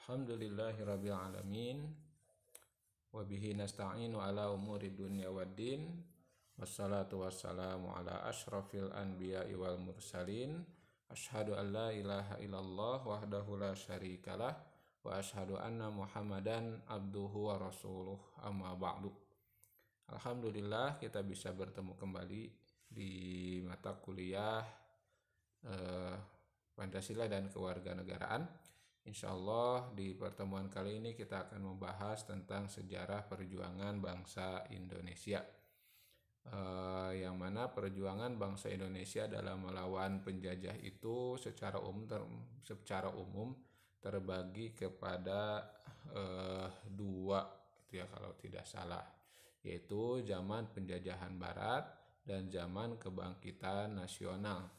Alhamdulillahirabbil alamin wa bihi nasta'inu ala umuri dunya waddin wassalatu wassalamu ala asyrafil anbiya'i wal mursalin asyhadu an la ilaha illallah wahdahu la syarikalah wa asyhadu anna muhammadan abduhu wa rasuluh amma ba'du. Alhamdulillah kita bisa bertemu kembali di mata kuliah Pancasila dan Kewarganegaraan. Insya Allah di pertemuan kali ini kita akan membahas tentang sejarah perjuangan bangsa Indonesia, yang mana perjuangan bangsa Indonesia dalam melawan penjajah itu secara umum terbagi kepada dua, itu ya kalau tidak salah, yaitu zaman penjajahan Barat dan zaman kebangkitan nasional.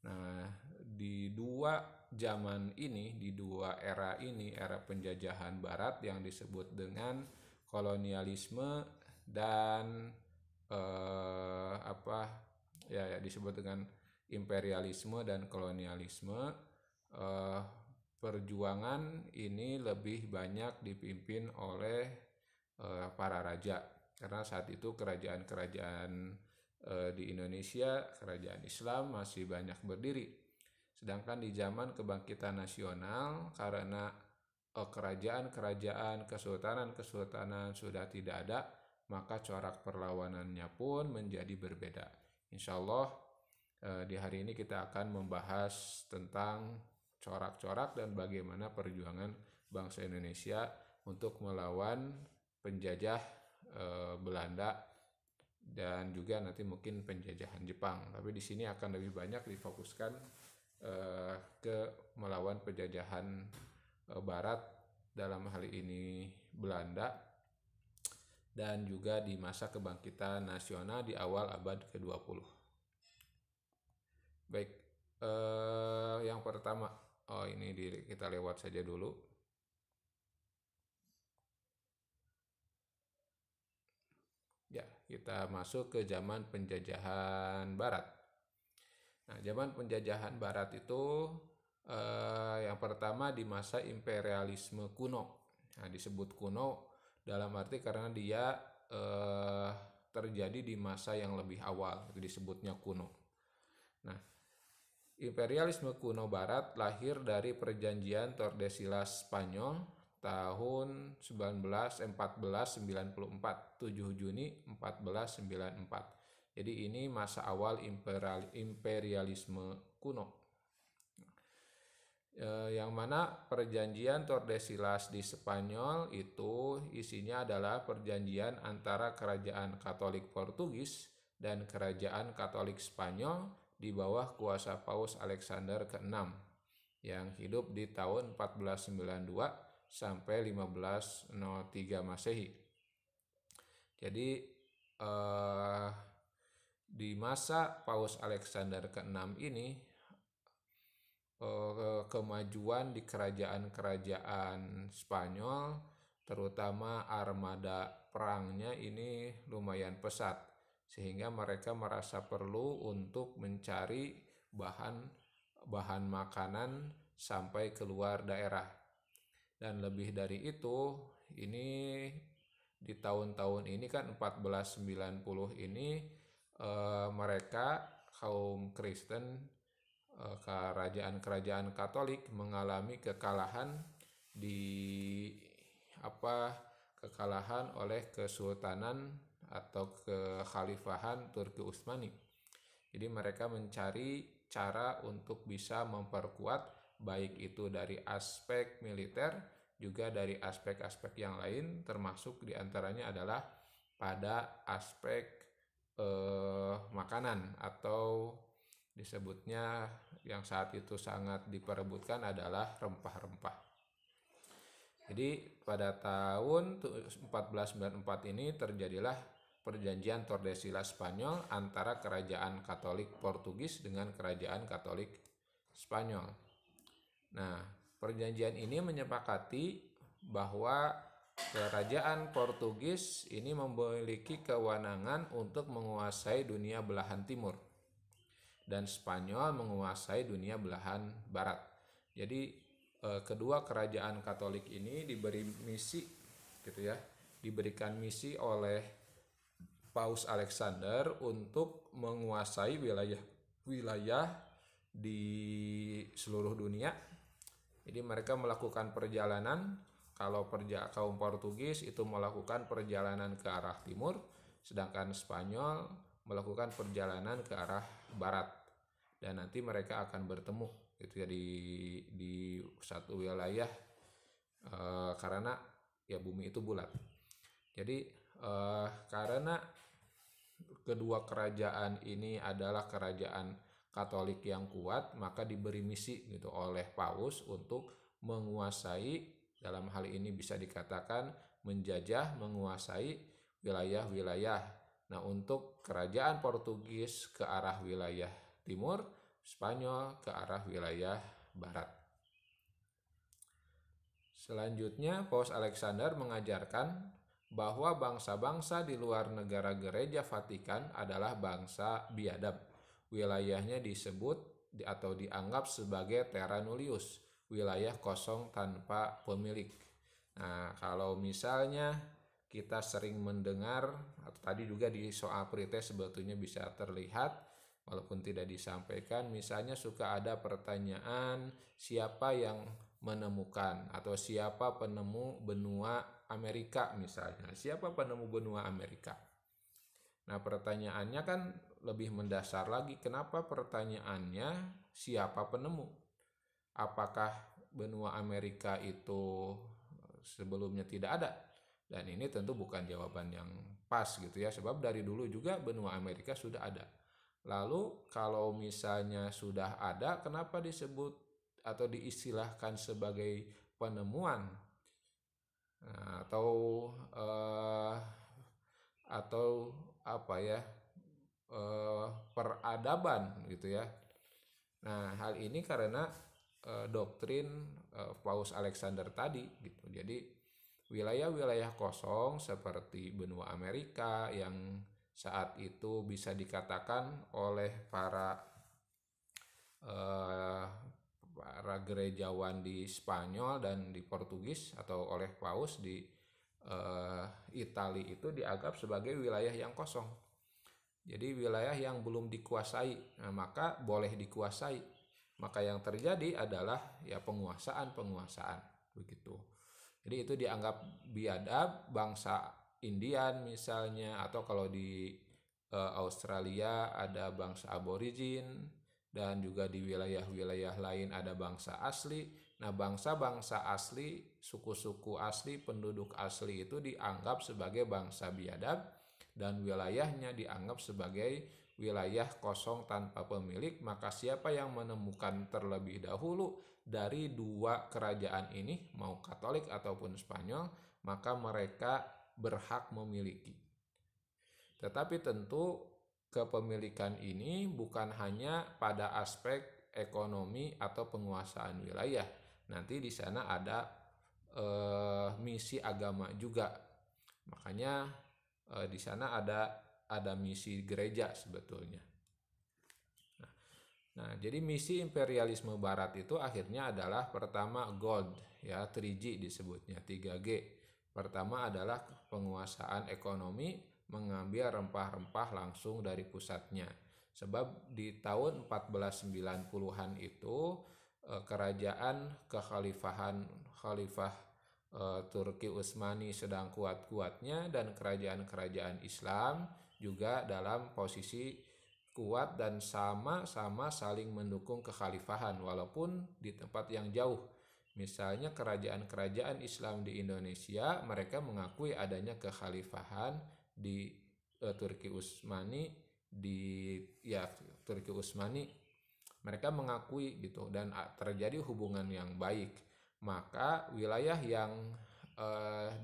Nah, di dua zaman ini, di dua era ini, era penjajahan Barat yang disebut dengan kolonialisme dan disebut dengan imperialisme dan kolonialisme, perjuangan ini lebih banyak dipimpin oleh para raja, karena saat itu kerajaan-kerajaan di Indonesia, kerajaan Islam masih banyak berdiri. Sedangkan di zaman kebangkitan nasional, karena kerajaan-kerajaan, kesultanan-kesultanan sudah tidak ada, maka corak perlawanannya pun menjadi berbeda. Insya Allah di hari ini kita akan membahas tentang corak-corak dan bagaimana perjuangan bangsa Indonesia untuk melawan penjajah Belanda dan juga nanti mungkin penjajahan Jepang. Tapi di sini akan lebih banyak difokuskan ke melawan penjajahan Barat, dalam hal ini Belanda, dan juga di masa kebangkitan nasional di awal abad ke-20. Baik, yang pertama, ini kita lewat saja dulu. Ya, kita masuk ke zaman penjajahan Barat. Nah, zaman penjajahan Barat itu yang pertama di masa imperialisme kuno. Nah, disebut kuno dalam arti karena dia terjadi di masa yang lebih awal, itu disebutnya kuno. Nah, imperialisme kuno Barat lahir dari perjanjian Tordesillas Spanyol tahun 1494, 7 Juni 1494. Jadi ini masa awal imperialisme kuno. Yang mana perjanjian Tordesillas di Spanyol itu isinya adalah perjanjian antara kerajaan Katolik Portugis dan kerajaan Katolik Spanyol di bawah kuasa Paus Alexander ke-6 yang hidup di tahun 1492 sampai 1503 Masehi. Jadi di masa Paus Alexander ke-6 ini kemajuan di kerajaan-kerajaan Spanyol, terutama armada perangnya ini lumayan pesat, sehingga mereka merasa perlu untuk mencari bahan makanan sampai keluar daerah. Dan lebih dari itu, ini di tahun-tahun ini kan 1490 ini mereka kaum Kristen, kerajaan-kerajaan Katolik mengalami kekalahan kekalahan oleh Kesultanan atau Kekhalifahan Turki Utsmani. Jadi mereka mencari cara untuk bisa memperkuat, baik itu dari aspek militer juga dari aspek-aspek yang lain, termasuk diantaranya adalah pada aspek makanan, atau disebutnya yang saat itu sangat diperebutkan adalah rempah-rempah. Jadi pada tahun 1494 ini terjadilah perjanjian Tordesillas Spanyol antara kerajaan Katolik Portugis dengan kerajaan Katolik Spanyol. Nah, perjanjian ini menyepakati bahwa kerajaan Portugis ini memiliki kewenangan untuk menguasai dunia belahan timur dan Spanyol menguasai dunia belahan barat. Jadi kedua kerajaan Katolik ini diberi misi gitu ya, diberikan misi oleh Paus Alexander untuk menguasai wilayah-wilayah di seluruh dunia. Jadi mereka melakukan perjalanan, kalau kaum Portugis itu melakukan perjalanan ke arah timur, sedangkan Spanyol melakukan perjalanan ke arah barat. Dan nanti mereka akan bertemu gitu ya di satu wilayah karena ya bumi itu bulat. Jadi karena kedua kerajaan ini adalah kerajaan Katolik yang kuat, maka diberi misi gitu oleh Paus untuk menguasai, dalam hal ini bisa dikatakan menjajah, menguasai wilayah-wilayah. Nah, untuk kerajaan Portugis ke arah wilayah timur, Spanyol ke arah wilayah barat. Selanjutnya, Paus Alexander mengajarkan bahwa bangsa-bangsa di luar negara Gereja Vatikan adalah bangsa biadab. Wilayahnya disebut atau dianggap sebagai terra nullius, wilayah kosong tanpa pemilik. Nah, kalau misalnya kita sering mendengar, atau tadi juga di soal pretest sebetulnya bisa terlihat, walaupun tidak disampaikan, misalnya suka ada pertanyaan siapa yang menemukan atau siapa penemu benua Amerika misalnya. Siapa penemu benua Amerika? Nah, pertanyaannya kan lebih mendasar lagi. Kenapa pertanyaannya siapa penemu? Apakah benua Amerika itu sebelumnya tidak ada? Dan ini tentu bukan jawaban yang pas gitu ya, sebab dari dulu juga benua Amerika sudah ada. Lalu kalau misalnya sudah ada, kenapa disebut atau diistilahkan sebagai penemuan? Nah, atau apa ya, peradaban gitu ya. Nah, hal ini karena doktrin Paus Alexander tadi gitu. Jadi wilayah-wilayah kosong seperti benua Amerika yang saat itu bisa dikatakan oleh para gerejawan di Spanyol dan di Portugis atau oleh Paus di Italia itu dianggap sebagai wilayah yang kosong. Jadi wilayah yang belum dikuasai, nah, maka boleh dikuasai. Maka yang terjadi adalah ya penguasaan begitu. Jadi itu dianggap biadab bangsa Indian misalnya, atau kalau di Australia ada bangsa aborigin, dan juga di wilayah-wilayah lain ada bangsa asli. Nah, bangsa-bangsa asli, suku-suku asli, penduduk asli itu dianggap sebagai bangsa biadab, dan wilayahnya dianggap sebagai wilayah kosong tanpa pemilik. Maka siapa yang menemukan terlebih dahulu dari dua kerajaan ini, mau Katolik ataupun Spanyol, maka mereka berhak memiliki. Tetapi tentu kepemilikan ini bukan hanya pada aspek ekonomi atau penguasaan wilayah. Nanti di sana ada misi agama juga. Makanya di sana ada misi gereja sebetulnya. Nah, jadi misi imperialisme barat itu akhirnya adalah pertama gold ya, 3G disebutnya, 3G. Pertama adalah penguasaan ekonomi, mengambil rempah-rempah langsung dari pusatnya. Sebab di tahun 1490-an itu kerajaan khalifah Turki Utsmani sedang kuat-kuatnya, dan kerajaan-kerajaan Islam juga dalam posisi kuat dan sama-sama saling mendukung kekhalifahan walaupun di tempat yang jauh. Misalnya kerajaan-kerajaan Islam di Indonesia, mereka mengakui adanya kekhalifahan di Turki Utsmani, Turki Utsmani mereka mengakui gitu, dan terjadi hubungan yang baik. Maka wilayah yang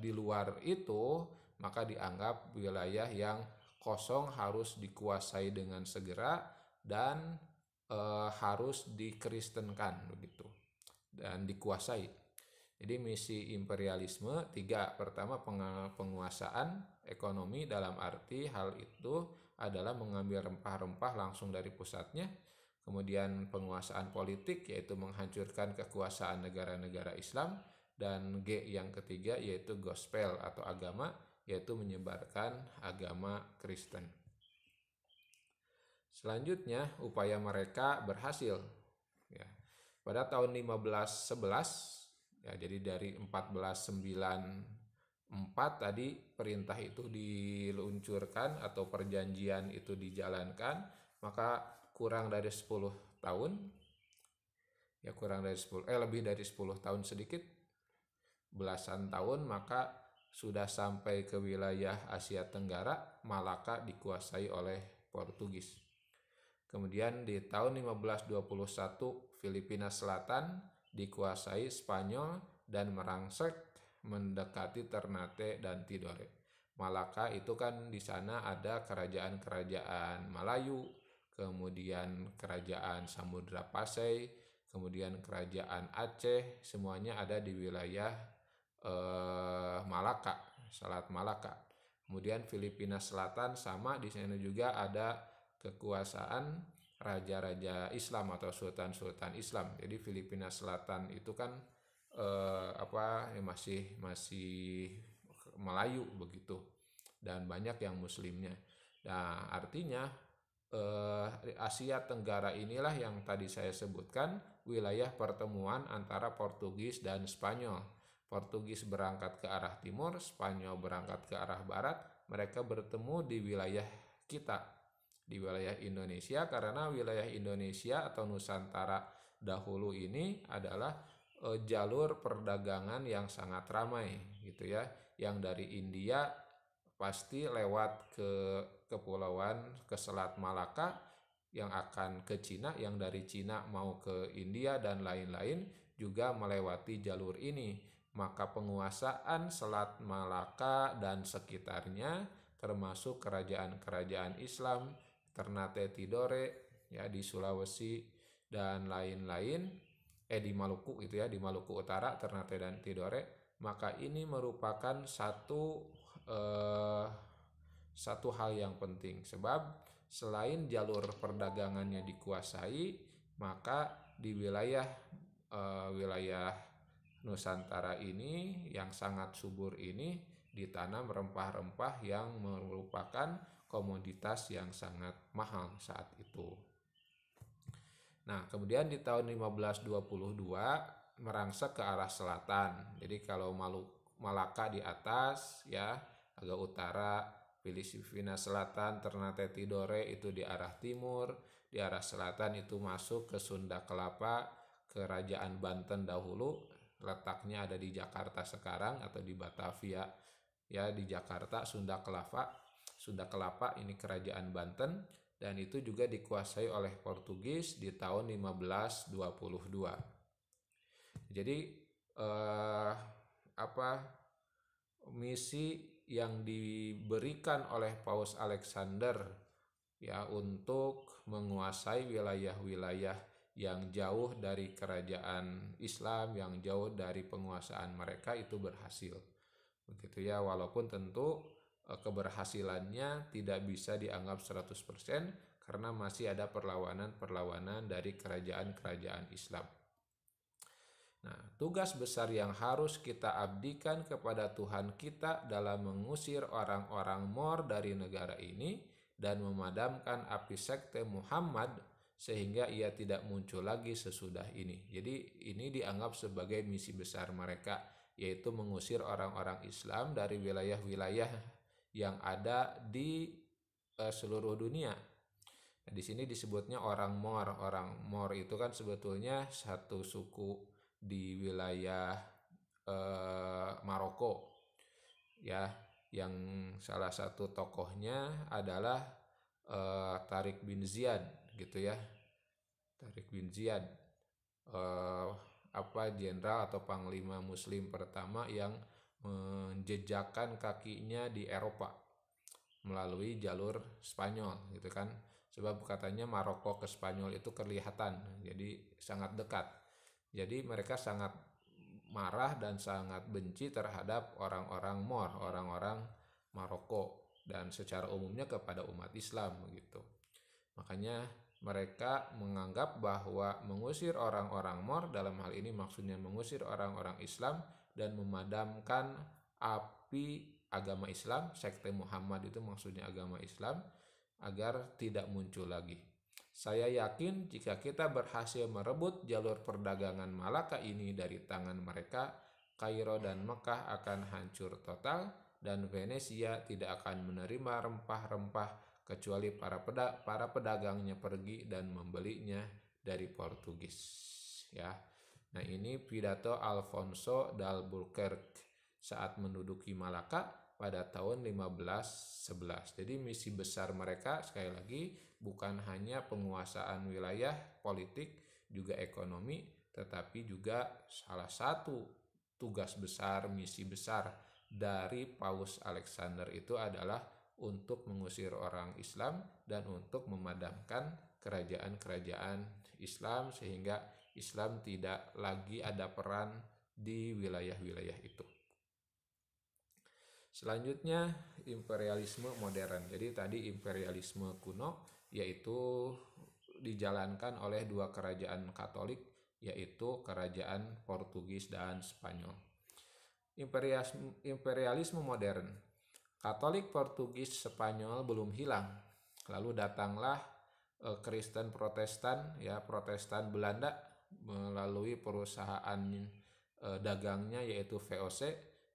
di luar itu maka dianggap wilayah yang kosong, harus dikuasai dengan segera dan harus dikristenkan begitu dan dikuasai. Jadi misi imperialisme 3, pertama penguasaan ekonomi, dalam arti hal itu adalah mengambil rempah-rempah langsung dari pusatnya. Kemudian penguasaan politik yaitu menghancurkan kekuasaan negara-negara Islam, dan G yang ketiga yaitu gospel atau agama, yaitu menyebarkan agama Kristen. Selanjutnya upaya mereka berhasil ya. Pada tahun 1511 ya, jadi dari 1494 tadi perintah itu diluncurkan atau perjanjian itu dijalankan, maka kurang dari 10 tahun ya, lebih dari 10 tahun sedikit, belasan tahun, maka sudah sampai ke wilayah Asia Tenggara. Malaka dikuasai oleh Portugis. Kemudian di tahun 1521 Filipina Selatan dikuasai Spanyol dan merangsek mendekati Ternate dan Tidore. Malaka itu kan di sana ada kerajaan-kerajaan Melayu, kemudian kerajaan Samudra Pasai, kemudian kerajaan Aceh, semuanya ada di wilayah Malaka, Selat Malaka. Kemudian Filipina Selatan sama, di sana juga ada kekuasaan raja-raja Islam atau sultan-sultan Islam. Jadi Filipina Selatan itu kan masih Melayu begitu, dan banyak yang muslimnya. Nah, artinya Asia Tenggara inilah yang tadi saya sebutkan wilayah pertemuan antara Portugis dan Spanyol. Portugis berangkat ke arah timur, Spanyol berangkat ke arah barat. Mereka bertemu di wilayah kita, di wilayah Indonesia, karena wilayah Indonesia atau Nusantara dahulu ini adalah jalur perdagangan yang sangat ramai gitu ya. Yang dari India pasti lewat ke kepulauan, ke Selat Malaka, yang akan ke Cina, yang dari Cina mau ke India dan lain-lain juga melewati jalur ini. Maka penguasaan Selat Malaka dan sekitarnya, termasuk kerajaan-kerajaan Islam, Ternate Tidore ya di Sulawesi dan lain-lain, di Maluku itu ya, di Maluku Utara, Ternate dan Tidore, maka ini merupakan satu hal yang penting, sebab selain jalur perdagangannya dikuasai, maka di wilayah Nusantara ini yang sangat subur ini ditanam rempah-rempah yang merupakan komoditas yang sangat mahal saat itu. Nah, kemudian di tahun 1522 merangsek ke arah selatan. Jadi kalau Malaka di atas ya, agak utara, Filipina Selatan, Ternate Tidore itu di arah timur, di arah selatan itu masuk ke Sunda Kelapa, Kerajaan Banten dahulu, letaknya ada di Jakarta sekarang atau di Batavia ya, di Jakarta. Sunda Kelapa ini kerajaan Banten, dan itu juga dikuasai oleh Portugis di tahun 1522. Jadi misi yang diberikan oleh Paus Alexander ya untuk menguasai wilayah-wilayah yang jauh dari kerajaan Islam, yang jauh dari penguasaan mereka, itu berhasil. Begitu ya, walaupun tentu keberhasilannya tidak bisa dianggap 100% karena masih ada perlawanan-perlawanan dari kerajaan-kerajaan Islam. Nah, tugas besar yang harus kita abdikan kepada Tuhan kita dalam mengusir orang-orang Moor dari negara ini dan memadamkan api sekte Muhammad sehingga ia tidak muncul lagi sesudah ini. Jadi ini dianggap sebagai misi besar mereka, yaitu mengusir orang-orang Islam dari wilayah-wilayah yang ada di seluruh dunia. Nah, di sini disebutnya orang Moor. Orang Moor itu kan sebetulnya satu suku di wilayah Maroko ya, yang salah satu tokohnya adalah Tariq bin Ziyad gitu ya. Tariq bin Ziyad jenderal atau panglima muslim pertama yang menjejakkan kakinya di Eropa melalui jalur Spanyol gitu kan, sebab katanya Maroko ke Spanyol itu kelihatan, jadi sangat dekat. Jadi mereka sangat marah dan sangat benci terhadap orang-orang Moor, orang-orang Maroko, dan secara umumnya kepada umat Islam begitu. Makanya mereka menganggap bahwa mengusir orang-orang Moor, dalam hal ini maksudnya mengusir orang-orang Islam dan memadamkan api agama Islam, sekte Muhammad itu maksudnya agama Islam, agar tidak muncul lagi. Saya yakin jika kita berhasil merebut jalur perdagangan Malaka ini dari tangan mereka, Kairo dan Mekah akan hancur total dan Venesia tidak akan menerima rempah-rempah kecuali para pedagangnya pergi dan membelinya dari Portugis, ya. Nah, ini pidato Alfonso d'Albuquerque saat menduduki Malaka pada tahun 1511. Jadi misi besar mereka sekali lagi bukan hanya penguasaan wilayah politik, juga ekonomi, tetapi juga salah satu tugas besar, misi besar dari Paus Alexander itu adalah untuk mengusir orang Islam dan untuk memadamkan kerajaan-kerajaan Islam sehingga Islam tidak lagi ada peran di wilayah-wilayah itu. Selanjutnya imperialisme modern. Jadi tadi imperialisme kuno yaitu dijalankan oleh dua kerajaan Katolik, yaitu kerajaan Portugis dan Spanyol. Imperialisme modern. Katolik, Portugis, Spanyol belum hilang. Lalu datanglah Kristen Protestan, ya Protestan Belanda melalui perusahaan dagangnya yaitu VOC,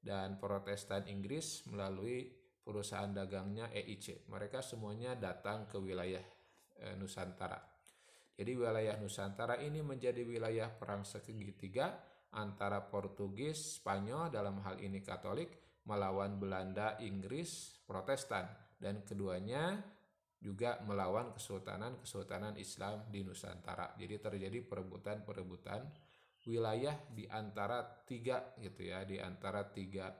dan Protestan Inggris melalui perusahaan dagangnya EIC. Mereka semuanya datang ke wilayah Nusantara. Jadi wilayah Nusantara ini menjadi wilayah perang segitiga antara Portugis, Spanyol dalam hal ini Katolik melawan Belanda, Inggris, Protestan, dan keduanya juga melawan kesultanan Islam di Nusantara. Jadi terjadi perebutan wilayah di antara tiga gitu ya, di antara tiga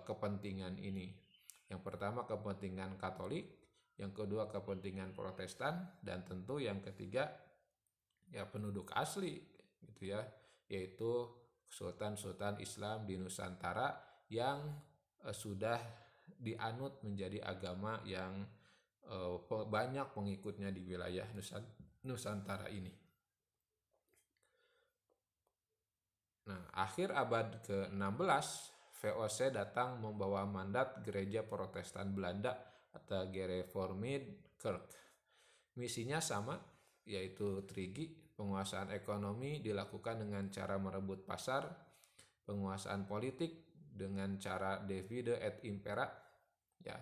kepentingan ini. Yang pertama kepentingan Katolik, yang kedua kepentingan Protestan, dan tentu yang ketiga ya penduduk asli gitu ya, yaitu sultan-sultan Islam di Nusantara yang sudah dianut menjadi agama yang banyak pengikutnya di wilayah Nusantara ini. Nah, akhir abad ke-16 VOC datang membawa mandat gereja Protestan Belanda atau Gereformeerd Kerk. Misinya sama, yaitu trigi, penguasaan ekonomi dilakukan dengan cara merebut pasar, penguasaan politik dengan cara divide et impera, ya.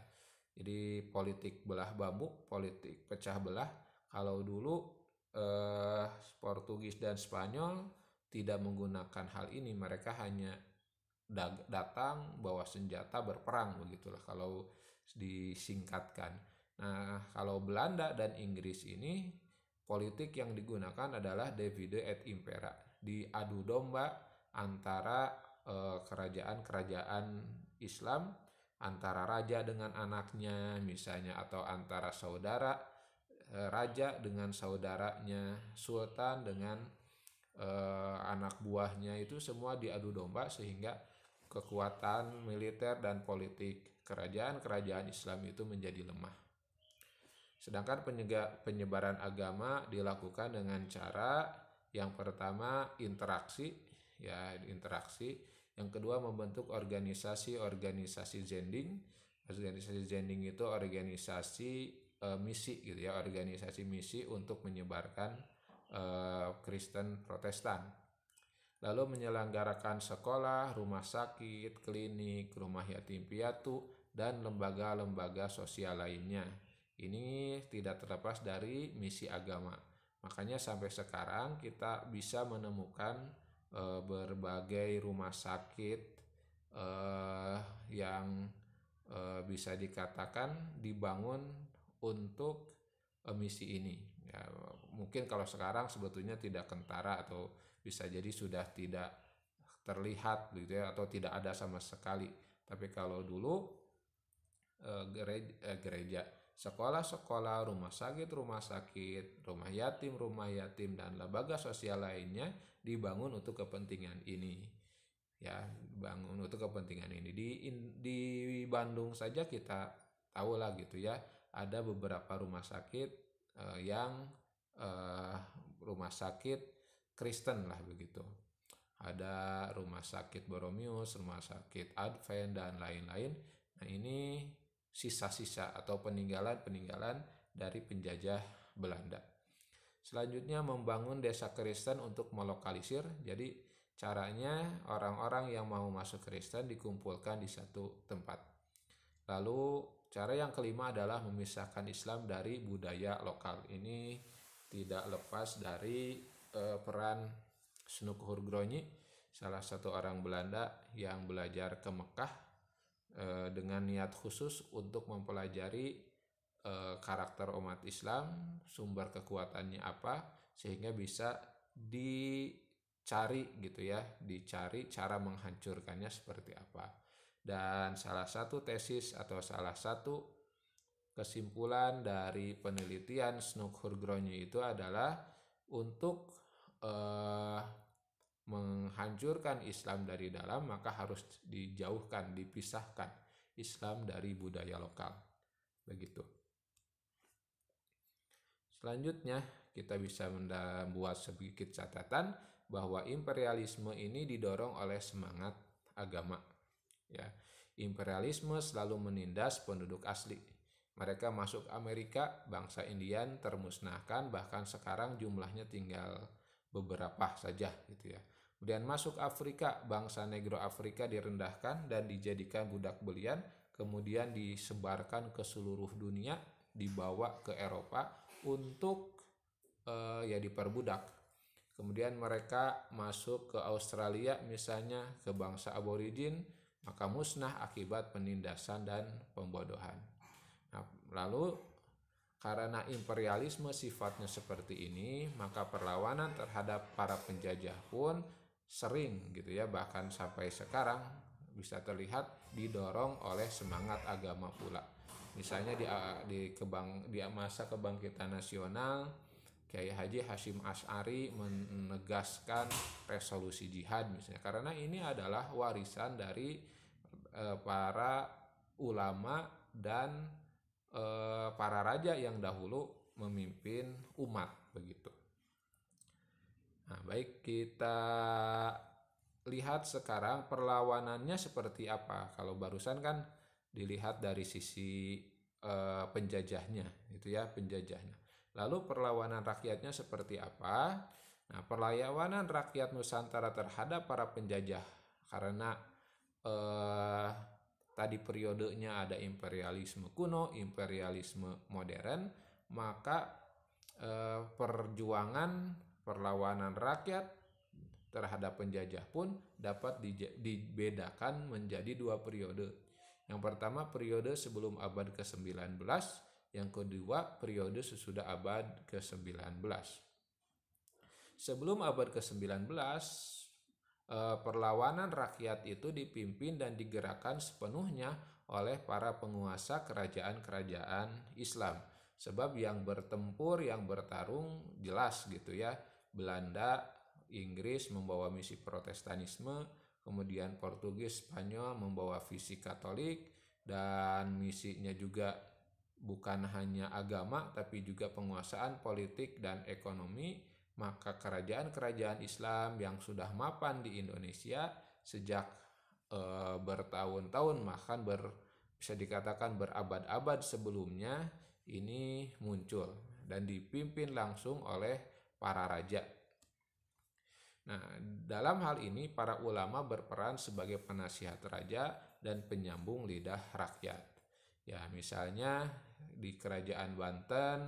Jadi politik belah bambu, politik pecah belah. Kalau dulu Portugis dan Spanyol tidak menggunakan hal ini, mereka hanya datang bawa senjata berperang, begitulah kalau disingkatkan. Nah, kalau Belanda dan Inggris ini politik yang digunakan adalah divide et impera, diadu domba antara kerajaan-kerajaan Islam, antara raja dengan anaknya misalnya, atau antara saudara raja dengan saudaranya, sultan dengan anak buahnya, itu semua diadu domba sehingga kekuatan militer dan politik kerajaan-kerajaan Islam itu menjadi lemah. Sedangkan penyebaran agama dilakukan dengan cara yang pertama interaksi, ya interaksi. Yang kedua membentuk organisasi zending. Organisasi zending itu organisasi misi gitu ya, organisasi misi untuk menyebarkan Kristen Protestan. Lalu menyelenggarakan sekolah, rumah sakit, klinik, rumah yatim piatu, dan lembaga-lembaga sosial lainnya. Ini tidak terlepas dari misi agama. Makanya sampai sekarang kita bisa menemukan berbagai rumah sakit yang bisa dikatakan dibangun untuk misi ini. Ya, mungkin kalau sekarang sebetulnya tidak kentara atau bisa jadi sudah tidak terlihat gitu ya, atau tidak ada sama sekali. Tapi kalau dulu gereja, sekolah-sekolah, rumah sakit, rumah yatim, dan lembaga sosial lainnya dibangun untuk kepentingan ini. Ya, dibangun untuk kepentingan ini. Di Bandung saja kita tahu lah gitu ya, ada beberapa rumah sakit yang eh, rumah sakit Kristen lah begitu. Ada rumah sakit Boromius, rumah sakit Advent dan lain-lain. Nah, ini sisa-sisa atau peninggalan-peninggalan dari penjajah Belanda. Selanjutnya membangun desa Kristen untuk melokalisir. Jadi caranya orang-orang yang mau masuk Kristen dikumpulkan di satu tempat. Lalu cara yang kelima adalah memisahkan Islam dari budaya lokal. Ini tidak lepas dari peran Snoek Hurgronje, salah satu orang Belanda yang belajar ke Mekah dengan niat khusus untuk mempelajari karakter umat Islam, sumber kekuatannya apa, sehingga bisa dicari gitu ya, dicari cara menghancurkannya seperti apa. Dan salah satu tesis atau salah satu kesimpulan dari penelitian Snoek Hurgronje itu adalah untuk menghancurkan Islam dari dalam, maka harus dijauhkan, dipisahkan Islam dari budaya lokal. Begitu. Selanjutnya kita bisa membuat sedikit catatan bahwa imperialisme ini didorong oleh semangat agama. Ya, imperialisme selalu menindas penduduk asli. Mereka masuk Amerika, bangsa Indian termusnahkan, bahkan sekarang jumlahnya tinggal beberapa saja gitu ya. Kemudian masuk Afrika, bangsa Negro Afrika direndahkan dan dijadikan budak belian, kemudian disebarkan ke seluruh dunia, dibawa ke Eropa untuk ya diperbudak. Kemudian mereka masuk ke Australia misalnya, ke bangsa aborigin, maka musnah akibat penindasan dan pembodohan. Nah, lalu karena imperialisme sifatnya seperti ini, maka perlawanan terhadap para penjajah pun sering gitu ya, bahkan sampai sekarang bisa terlihat didorong oleh semangat agama pula. Misalnya di masa kebangkitan nasional, Kiai Haji Hashim Asy'ari menegaskan resolusi jihad misalnya, karena ini adalah warisan dari para ulama dan para raja yang dahulu memimpin umat begitu. Nah, baik, kita lihat sekarang perlawanannya seperti apa. Kalau barusan kan dilihat dari sisi penjajahnya, itu ya, penjajahnya. Lalu perlawanan rakyatnya seperti apa? Nah, perlawanan rakyat Nusantara terhadap para penjajah karena tadi periodenya ada imperialisme kuno, imperialisme modern, maka perlawanan rakyat terhadap penjajah pun dapat dibedakan menjadi dua periode. Yang pertama periode sebelum abad ke-19, yang kedua periode sesudah abad ke-19. Sebelum abad ke-19, perlawanan rakyat itu dipimpin dan digerakkan sepenuhnya oleh para penguasa kerajaan-kerajaan Islam. Sebab yang bertempur, yang bertarung jelas gitu ya, Belanda, Inggris membawa misi Protestanisme, kemudian Portugis, Spanyol membawa visi Katolik, dan misinya juga bukan hanya agama tapi juga penguasaan politik dan ekonomi. Maka kerajaan-kerajaan Islam yang sudah mapan di Indonesia sejak bertahun-tahun, bahkan bisa dikatakan berabad-abad sebelumnya, ini muncul dan dipimpin langsung oleh para raja. Nah, dalam hal ini para ulama berperan sebagai penasihat raja dan penyambung lidah rakyat. Ya, misalnya di Kerajaan Banten,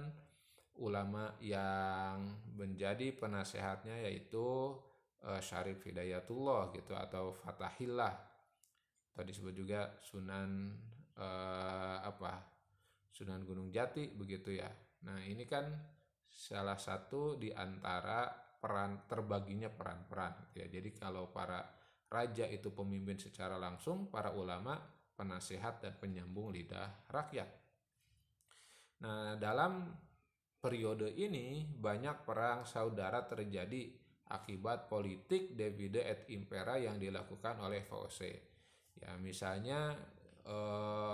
ulama yang menjadi penasehatnya yaitu Syarif Hidayatullah gitu, atau Fatahillah, atau disebut juga Sunan Sunan Gunung Jati begitu ya. Nah, ini kan salah satu di antara terbaginya peran-peran ya. Jadi kalau para raja itu pemimpin secara langsung, para ulama penasehat dan penyambung lidah rakyat. Nah, dalam periode ini banyak perang saudara terjadi akibat politik divide et impera yang dilakukan oleh VOC. Ya, misalnya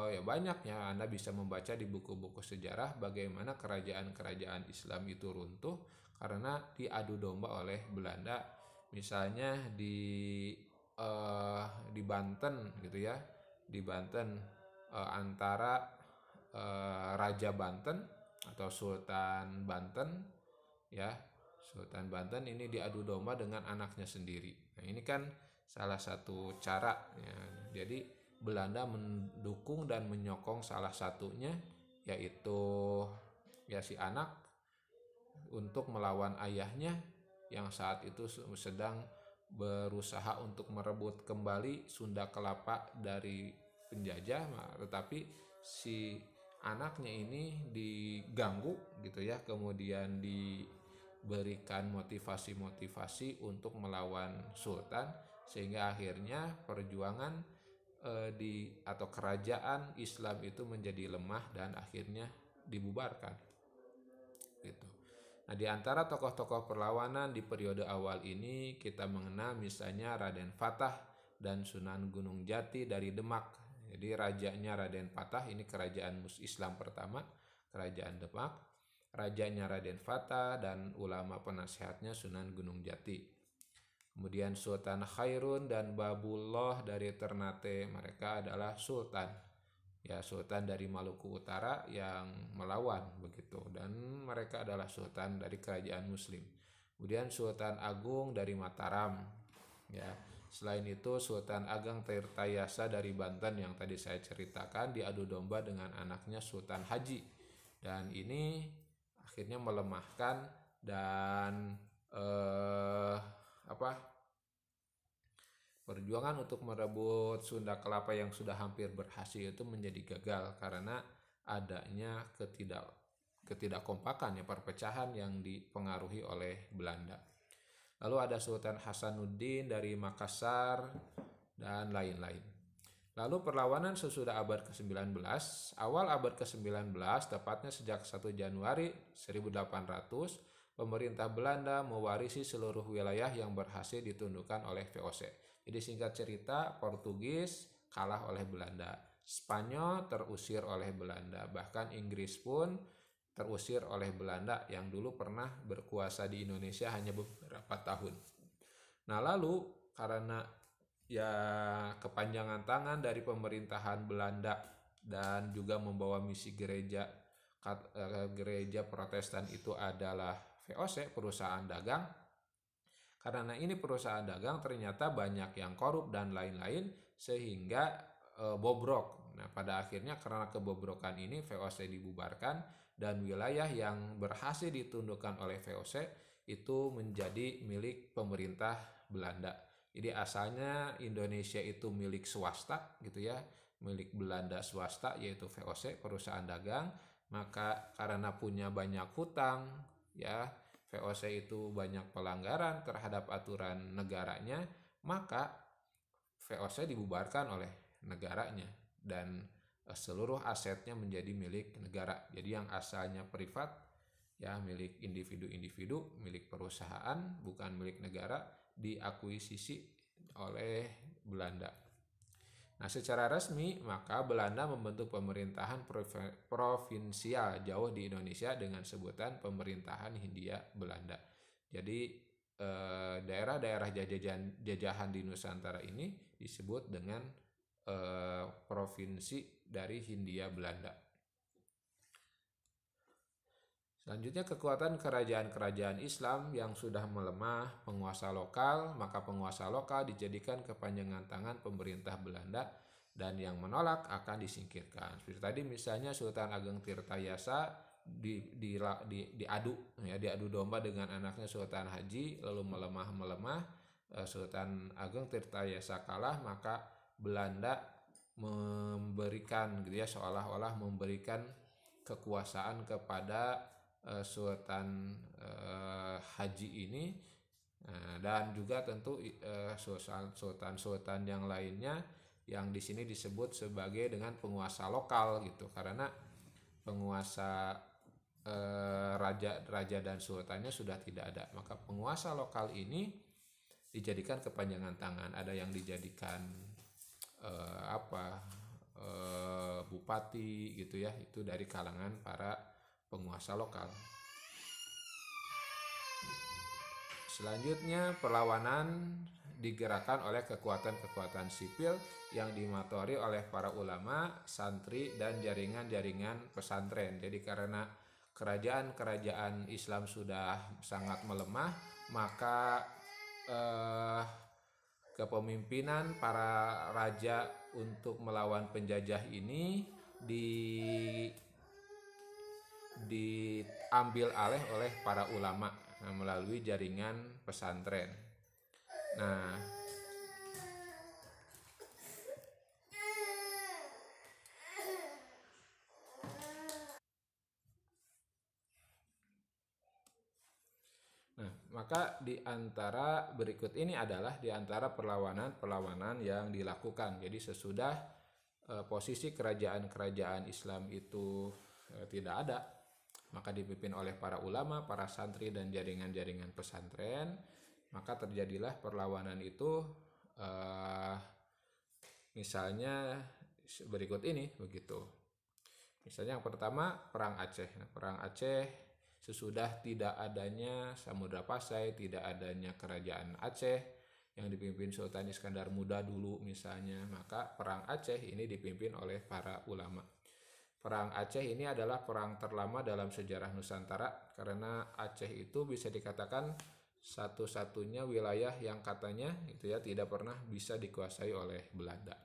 ya banyaknya Anda bisa membaca di buku-buku sejarah bagaimana kerajaan-kerajaan Islam itu runtuh karena diadu domba oleh Belanda. Misalnya di Banten gitu ya, di Banten antara Raja Banten atau Sultan Banten ya, Sultan Banten ini diadu domba dengan anaknya sendiri. Nah, ini kan salah satu cara ya. Jadi Belanda mendukung dan menyokong salah satunya, yaitu ya si anak, untuk melawan ayahnya yang saat itu sedang berusaha untuk merebut kembali Sunda Kelapa dari penjajah. Tetapi si anaknya ini diganggu gitu ya, kemudian diberikan motivasi-motivasi untuk melawan Sultan, sehingga akhirnya perjuangan atau kerajaan Islam itu menjadi lemah dan akhirnya dibubarkan gitu. Nah, di antara tokoh-tokoh perlawanan di periode awal ini kita mengenal misalnya Raden Fatah dan Sunan Gunung Jati dari Demak. Jadi rajanya Raden Fatah ini kerajaan Islam pertama, kerajaan Demak. Rajanya Raden Fatah dan ulama penasehatnya Sunan Gunung Jati. Kemudian Sultan Khairun dan Babullah dari Ternate, mereka adalah sultan. Ya, sultan dari Maluku Utara yang melawan begitu, dan mereka adalah sultan dari kerajaan Muslim. Kemudian Sultan Agung dari Mataram. Ya, selain itu Sultan Ageng Tirtayasa dari Banten yang tadi saya ceritakan diadu domba dengan anaknya Sultan Haji. Dan ini akhirnya melemahkan dan perjuangan untuk merebut Sunda Kelapa yang sudah hampir berhasil itu menjadi gagal karena adanya ketidakkompakan ya, perpecahan yang dipengaruhi oleh Belanda. Lalu ada Sultan Hasanuddin dari Makassar dan lain-lain. Lalu perlawanan sesudah abad ke-19, awal abad ke-19, tepatnya sejak 1 Januari 1800, pemerintah Belanda mewarisi seluruh wilayah yang berhasil ditundukkan oleh VOC. Jadi singkat cerita, Portugis kalah oleh Belanda, Spanyol terusir oleh Belanda, bahkan Inggris pun terusir oleh Belanda yang dulu pernah berkuasa di Indonesia hanya beberapa tahun. Nah, lalu karena ya kepanjangan tangan dari pemerintahan Belanda dan juga membawa misi gereja Protestan itu adalah VOC, perusahaan dagang. Karena ini perusahaan dagang ternyata banyak yang korup dan lain-lain sehingga bobrok. Nah, pada akhirnya karena kebobrokan ini VOC dibubarkan dan wilayah yang berhasil ditundukkan oleh VOC itu menjadi milik pemerintah Belanda. Jadi asalnya Indonesia itu milik swasta gitu ya, milik Belanda swasta yaitu VOC, perusahaan dagang. Maka karena punya banyak hutang ya, VOC itu banyak pelanggaran terhadap aturan negaranya, maka VOC dibubarkan oleh negaranya dan seluruh asetnya menjadi milik negara. Jadi yang asalnya privat ya, milik individu-individu, milik perusahaan, bukan milik negara, diakuisisi oleh Belanda. Nah, secara resmi maka Belanda membentuk pemerintahan provinsial jauh di Indonesia dengan sebutan Pemerintahan Hindia Belanda. Jadi daerah-daerah jajahan di Nusantara ini disebut dengan provinsi dari Hindia Belanda. Selanjutnya kekuatan kerajaan-kerajaan Islam yang sudah melemah penguasa lokal, maka penguasa lokal dijadikan kepanjangan tangan pemerintah Belanda dan yang menolak akan disingkirkan. Seperti tadi misalnya Sultan Ageng Tirtayasa diadu domba dengan anaknya Sultan Haji, lalu melemah, Sultan Ageng Tirtayasa kalah, maka Belanda memberikan gitu ya, seolah-olah memberikan kekuasaan kepada Sultan Haji ini, dan juga tentu sultan-sultan yang lainnya yang di sini disebut sebagai dengan penguasa lokal gitu, karena penguasa raja dan sultannya sudah tidak ada, maka penguasa lokal ini dijadikan kepanjangan tangan. Ada yang dijadikan bupati gitu ya, itu dari kalangan para penguasa lokal. Selanjutnya perlawanan digerakkan oleh kekuatan-kekuatan sipil yang dimotori oleh para ulama, santri, dan jaringan-jaringan pesantren. Jadi karena kerajaan-kerajaan Islam sudah sangat melemah, maka kepemimpinan para raja untuk melawan penjajah ini diambil alih oleh para ulama melalui jaringan pesantren. Nah, maka di antara berikut ini adalah di antara perlawanan-perlawanan yang dilakukan. Jadi sesudah posisi kerajaan-kerajaan Islam itu tidak ada, maka dipimpin oleh para ulama, para santri, dan jaringan-jaringan pesantren, maka terjadilah perlawanan itu misalnya berikut ini begitu. Misalnya yang pertama Perang Aceh. Nah, Perang Aceh sesudah tidak adanya Samudra Pasai, tidak adanya Kerajaan Aceh yang dipimpin Sultan Iskandar Muda dulu misalnya, maka Perang Aceh ini dipimpin oleh para ulama. Perang Aceh ini adalah perang terlama dalam sejarah Nusantara karena Aceh itu bisa dikatakan satu-satunya wilayah yang katanya itu ya tidak pernah bisa dikuasai oleh Belanda.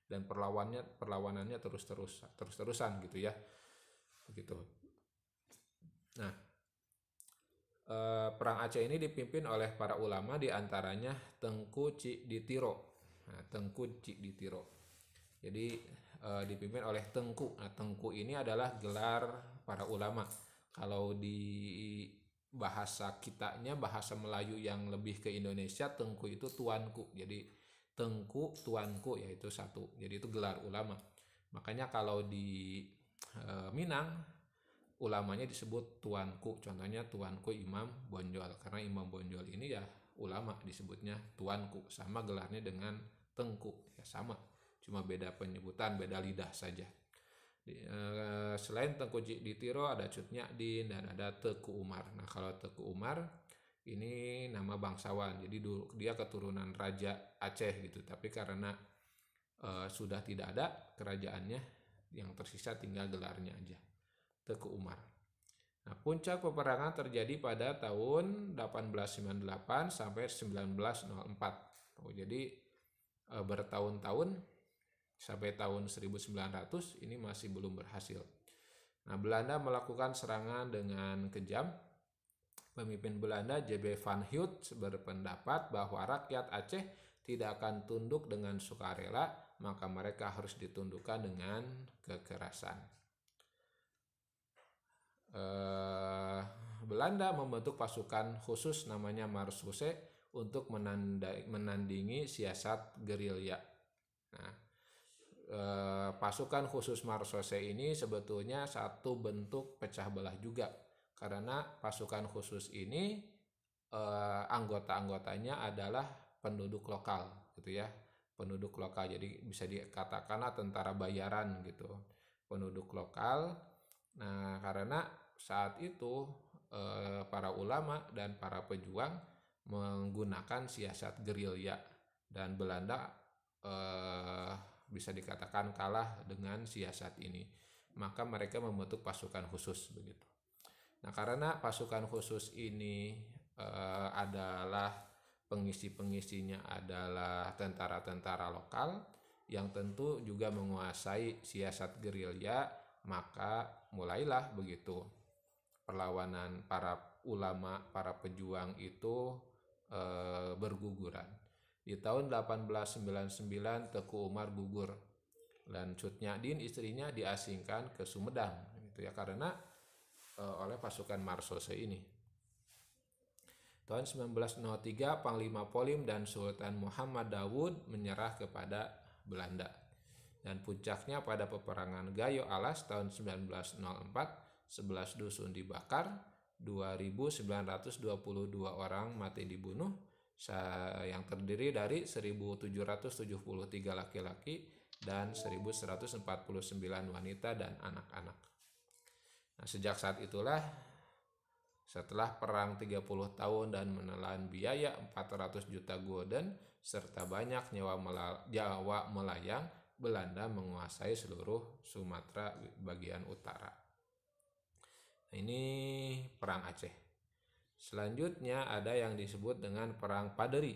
Dan perlawanannya terus-terusan gitu ya. Begitu. Nah, Perang Aceh ini dipimpin oleh para ulama, diantaranya Tengku Cikditiro. Nah, Tengku Cikditiro. Jadi dipimpin oleh Tengku. Nah, Tengku ini adalah gelar para ulama. Kalau di bahasa kitanya, bahasa Melayu yang lebih ke Indonesia, Tengku itu tuanku. Jadi Tengku tuanku yaitu satu. Jadi itu gelar ulama. Makanya kalau di Minang ulamanya disebut tuanku, contohnya tuanku Imam Bonjol, karena Imam Bonjol ini ya ulama disebutnya tuanku, sama gelarnya dengan Tengku ya sama, cuma beda penyebutan, beda lidah saja. Selain Tengku Cikditiro ada Cut Nyadin dan ada Teku Umar. Nah kalau Teku Umar ini nama bangsawan, jadi dulu dia keturunan Raja Aceh gitu, tapi karena sudah tidak ada kerajaannya, yang tersisa tinggal gelarnya aja, Teku Umar. Nah, puncak peperangan terjadi pada tahun 1898 sampai 1904. Jadi bertahun-tahun sampai tahun 1900 ini masih belum berhasil. Nah, Belanda melakukan serangan dengan kejam. Pemimpin Belanda J.B. van Heut berpendapat bahwa rakyat Aceh tidak akan tunduk dengan sukarela, maka mereka harus ditundukkan dengan kekerasan. Belanda membentuk pasukan khusus namanya Marseille untuk menandingi siasat gerilya. Nah, pasukan khusus Marseille ini sebetulnya satu bentuk pecah belah juga, karena pasukan khusus ini anggota-anggotanya adalah penduduk lokal gitu ya, penduduk lokal, jadi bisa dikatakanlah tentara bayaran gitu, penduduk lokal. Nah, karena saat itu para ulama dan para pejuang menggunakan siasat gerilya dan Belanda bisa dikatakan kalah dengan siasat ini, maka mereka membentuk pasukan khusus begitu. Nah, karena pasukan khusus ini adalah pengisi-pengisinya adalah tentara-tentara lokal yang tentu juga menguasai siasat gerilya, maka mulailah begitu perlawanan para ulama, para pejuang itu berguguran. Di tahun 1899 Teku Umar gugur dan Cut Nyadin istrinya diasingkan ke Sumedang gitu ya, karena oleh pasukan Marseille ini. Tahun 1903 Panglima Polim dan Sultan Muhammad Daud menyerah kepada Belanda. Dan puncaknya pada peperangan Gayo Alas tahun 1904, 11 dusun dibakar, 2.922 orang mati dibunuh, yang terdiri dari 1.773 laki-laki dan 1149 wanita dan anak-anak. Nah, sejak saat itulah setelah perang 30 tahun dan menelan biaya 400 juta gulden serta banyak nyawa melayang, Belanda menguasai seluruh Sumatera bagian utara. Nah, ini perang Aceh. Selanjutnya ada yang disebut dengan perang Paderi.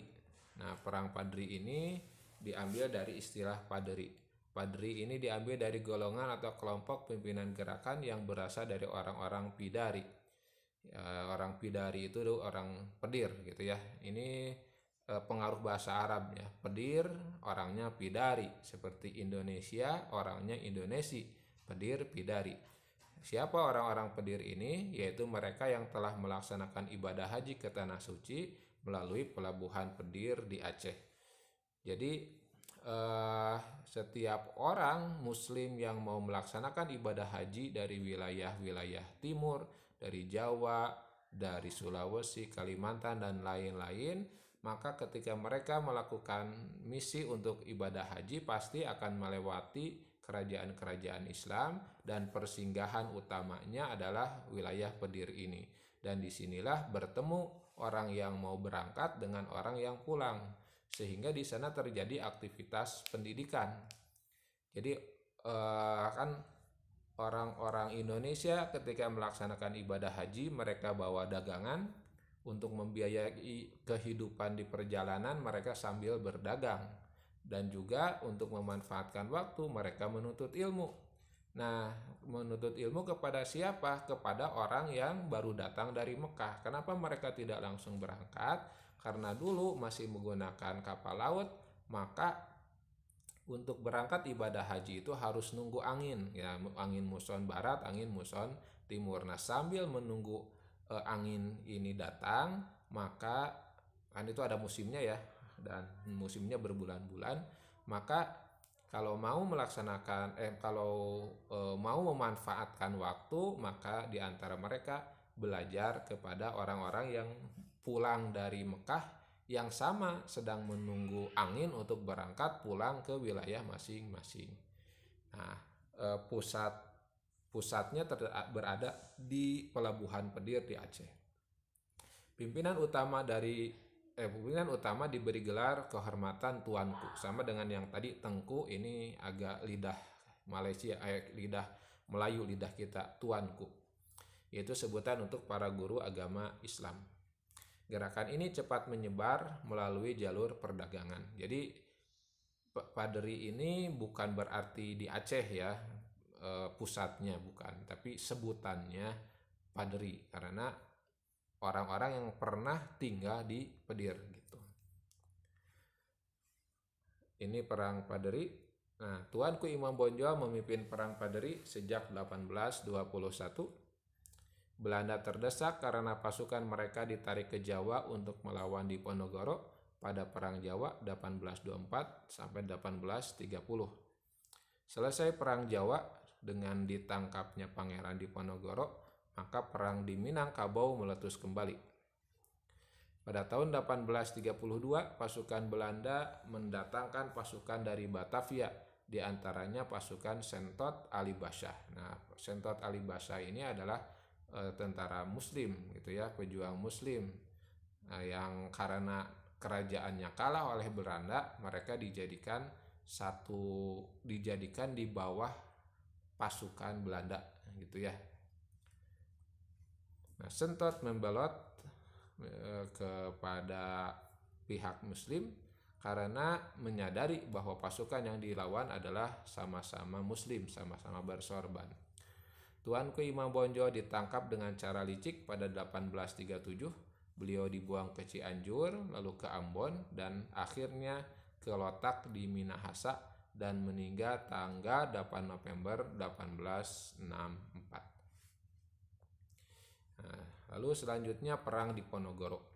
Nah, perang Paderi ini diambil dari istilah Paderi. Paderi ini diambil dari golongan atau kelompok pimpinan gerakan yang berasal dari orang-orang Pidari. Orang Pidari itu orang Pedir gitu ya. Ini pengaruh bahasa Arab ya. Pedir orangnya Pidari, seperti Indonesia orangnya Indonesi, Pedir Pidari. Siapa orang-orang Pedir ini? Yaitu mereka yang telah melaksanakan ibadah haji ke Tanah Suci melalui pelabuhan Pedir di Aceh. Jadi setiap orang muslim yang mau melaksanakan ibadah haji dari wilayah-wilayah timur, dari Jawa, dari Sulawesi, Kalimantan, dan lain-lain, maka ketika mereka melakukan misi untuk ibadah haji pasti akan melewati kerajaan-kerajaan Islam, dan persinggahan utamanya adalah wilayah Pedir ini. Dan disinilah bertemu orang yang mau berangkat dengan orang yang pulang, sehingga di sana terjadi aktivitas pendidikan. Jadi kan orang-orang Indonesia ketika melaksanakan ibadah haji, mereka bawa dagangan untuk membiayai kehidupan di perjalanan, mereka sambil berdagang. Dan juga untuk memanfaatkan waktu, mereka menuntut ilmu. Nah, menuntut ilmu kepada siapa? Kepada orang yang baru datang dari Mekah. Kenapa mereka tidak langsung berangkat? Karena dulu masih menggunakan kapal laut, maka untuk berangkat ibadah haji itu harus nunggu angin, ya, angin muson barat, angin muson timur. Nah, sambil menunggu angin ini datang, maka kan itu ada musimnya ya, dan musimnya berbulan-bulan. Maka kalau mau melaksanakan mau memanfaatkan waktu, maka di antara mereka belajar kepada orang-orang yang pulang dari Mekah yang sama sedang menunggu angin untuk berangkat pulang ke wilayah masing-masing. Nah, pusatnya berada di Pelabuhan Pedir di Aceh. Pimpinan utama diberi gelar kehormatan Tuanku, sama dengan yang tadi Tengku, ini agak lidah Malaysia, lidah Melayu, lidah kita, Tuanku. Yaitu sebutan untuk para guru agama Islam. Gerakan ini cepat menyebar melalui jalur perdagangan. Jadi Paderi ini bukan berarti di Aceh ya, pusatnya bukan, tapi sebutannya Paderi karena orang-orang yang pernah tinggal di Pedir gitu. Ini perang Paderi. Nah, Tuanku Imam Bonjol memimpin perang Paderi sejak 1821. Belanda terdesak karena pasukan mereka ditarik ke Jawa untuk melawan Diponegoro pada Perang Jawa 1824 sampai 1830. Selesai Perang Jawa dengan ditangkapnya Pangeran Diponegoro, maka perang di Minangkabau meletus kembali. Pada tahun 1832, pasukan Belanda mendatangkan pasukan dari Batavia, di antaranya pasukan Sentot Ali Basyah. Nah, Sentot Ali Basyah ini adalah tentara muslim gitu ya, pejuang muslim. Nah, yang karena kerajaannya kalah oleh Belanda, mereka dijadikan di bawah pasukan Belanda gitu ya. Nah, Sentot membelot kepada pihak muslim karena menyadari bahwa pasukan yang dilawan adalah sama-sama muslim, sama-sama bersorban. Tuanku Imam Bonjol ditangkap dengan cara licik pada 1837. Beliau dibuang ke Cianjur, lalu ke Ambon, dan akhirnya ke Lotak di Minahasa dan meninggal tanggal 8 November 1864. Nah, lalu selanjutnya Perang Diponegoro.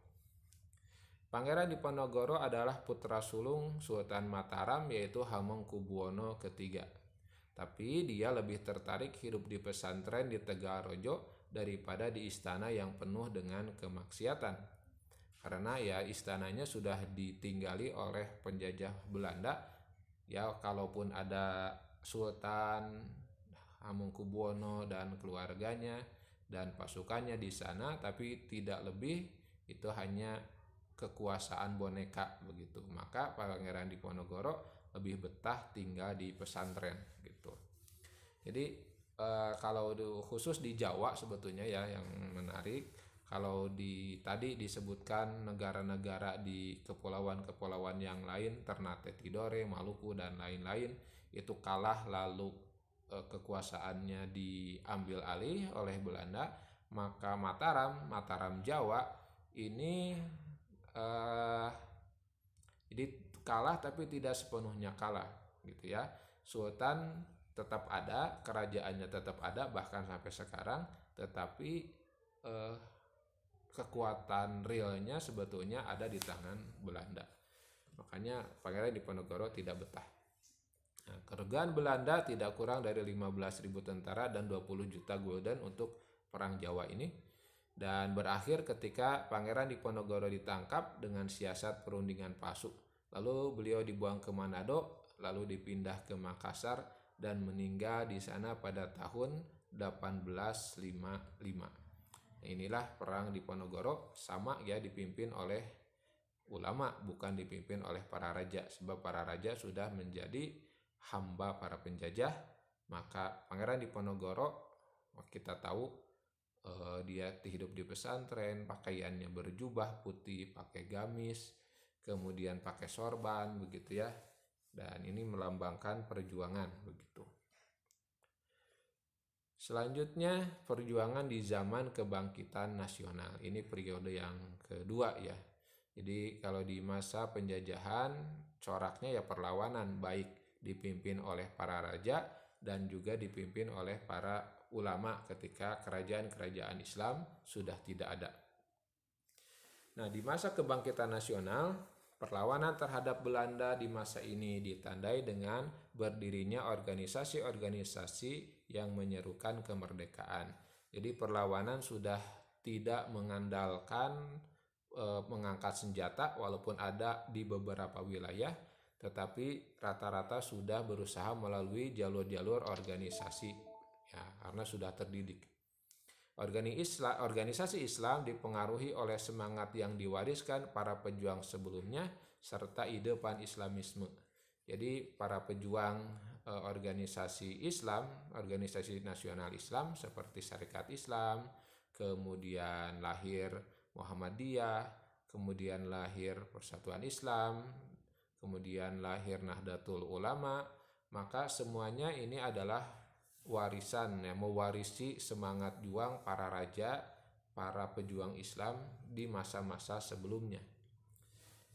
Pangeran Diponegoro adalah putra sulung Sultan Mataram, yaitu Hamengkubuwono III. Tapi dia lebih tertarik hidup di pesantren di Tegalrejo daripada di istana yang penuh dengan kemaksiatan. Karena ya istananya sudah ditinggali oleh penjajah Belanda Ya, kalaupun ada Sultan Hamengkubuwono dan keluarganya dan pasukannya di sana, tapi tidak lebih, itu hanya kekuasaan boneka begitu. Maka Pangeran Diponegoro lebih betah tinggal di pesantren gitu. Jadi kalau khusus di Jawa sebetulnya ya yang menarik, kalau tadi disebutkan negara-negara di kepulauan-kepulauan yang lain, Ternate Tidore, Maluku dan lain-lain, itu kalah lalu kekuasaannya diambil alih oleh Belanda, maka Mataram Jawa ini eh, jadi kalah tapi tidak sepenuhnya kalah gitu ya. Sultan tetap ada, kerajaannya tetap ada bahkan sampai sekarang, tetapi eh, kekuatan realnya sebetulnya ada di tangan Belanda. Makanya Pangeran Diponegoro tidak betah. Nah, kerugian Belanda tidak kurang dari 15.000 tentara dan 20 juta gulden untuk perang Jawa ini, dan berakhir ketika Pangeran Diponegoro ditangkap dengan siasat perundingan palsu. Lalu beliau dibuang ke Manado, lalu dipindah ke Makassar dan meninggal di sana pada tahun 1855. Inilah perang Diponegoro, sama ya, dipimpin oleh ulama, bukan dipimpin oleh para raja, sebab para raja sudah menjadi hamba para penjajah. Maka Pangeran Diponegoro kita tahu dia hidup di pesantren, pakaiannya berjubah putih, pakai gamis, kemudian pakai sorban begitu ya. Dan ini melambangkan perjuangan begitu. Selanjutnya perjuangan di zaman kebangkitan nasional. Ini periode yang kedua ya. Jadi kalau di masa penjajahan coraknya ya perlawanan, baik dipimpin oleh para raja dan juga dipimpin oleh para ulama ketika kerajaan-kerajaan Islam sudah tidak ada. Nah, di masa kebangkitan nasional, perlawanan terhadap Belanda di masa ini ditandai dengan berdirinya organisasi-organisasi yang menyerukan kemerdekaan. Jadi perlawanan sudah tidak mengandalkan mengangkat senjata, walaupun ada di beberapa wilayah, tetapi rata-rata sudah berusaha melalui jalur-jalur organisasi ya, karena sudah terdidik. Organisasi Islam dipengaruhi oleh semangat yang diwariskan para pejuang sebelumnya serta ide pan-Islamisme. Jadi para pejuang organisasi Islam, organisasi nasional Islam seperti Syarikat Islam, kemudian lahir Muhammadiyah, kemudian lahir Persatuan Islam, kemudian lahir Nahdlatul Ulama, maka semuanya ini adalah warisan ya, mewarisi semangat juang para raja, para pejuang Islam di masa-masa sebelumnya.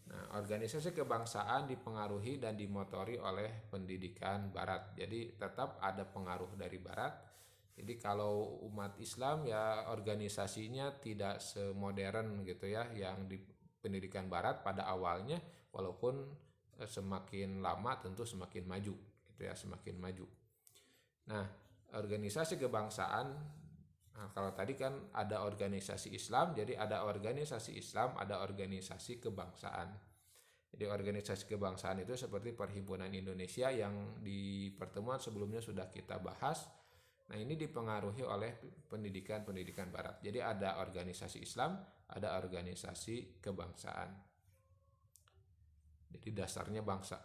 Nah, organisasi kebangsaan dipengaruhi dan dimotori oleh pendidikan Barat. Jadi tetap ada pengaruh dari Barat. Jadi kalau umat Islam ya organisasinya tidak semodern gitu ya yang di pendidikan Barat pada awalnya, walaupun semakin lama tentu semakin maju gitu ya, semakin maju. Nah, organisasi kebangsaan, nah kalau tadi kan ada organisasi Islam, jadi ada organisasi Islam, ada organisasi kebangsaan. Jadi organisasi kebangsaan itu seperti Perhimpunan Indonesia yang di pertemuan sebelumnya sudah kita bahas. Nah, ini dipengaruhi oleh pendidikan Barat. Jadi ada organisasi Islam, ada organisasi kebangsaan. Jadi dasarnya bangsa.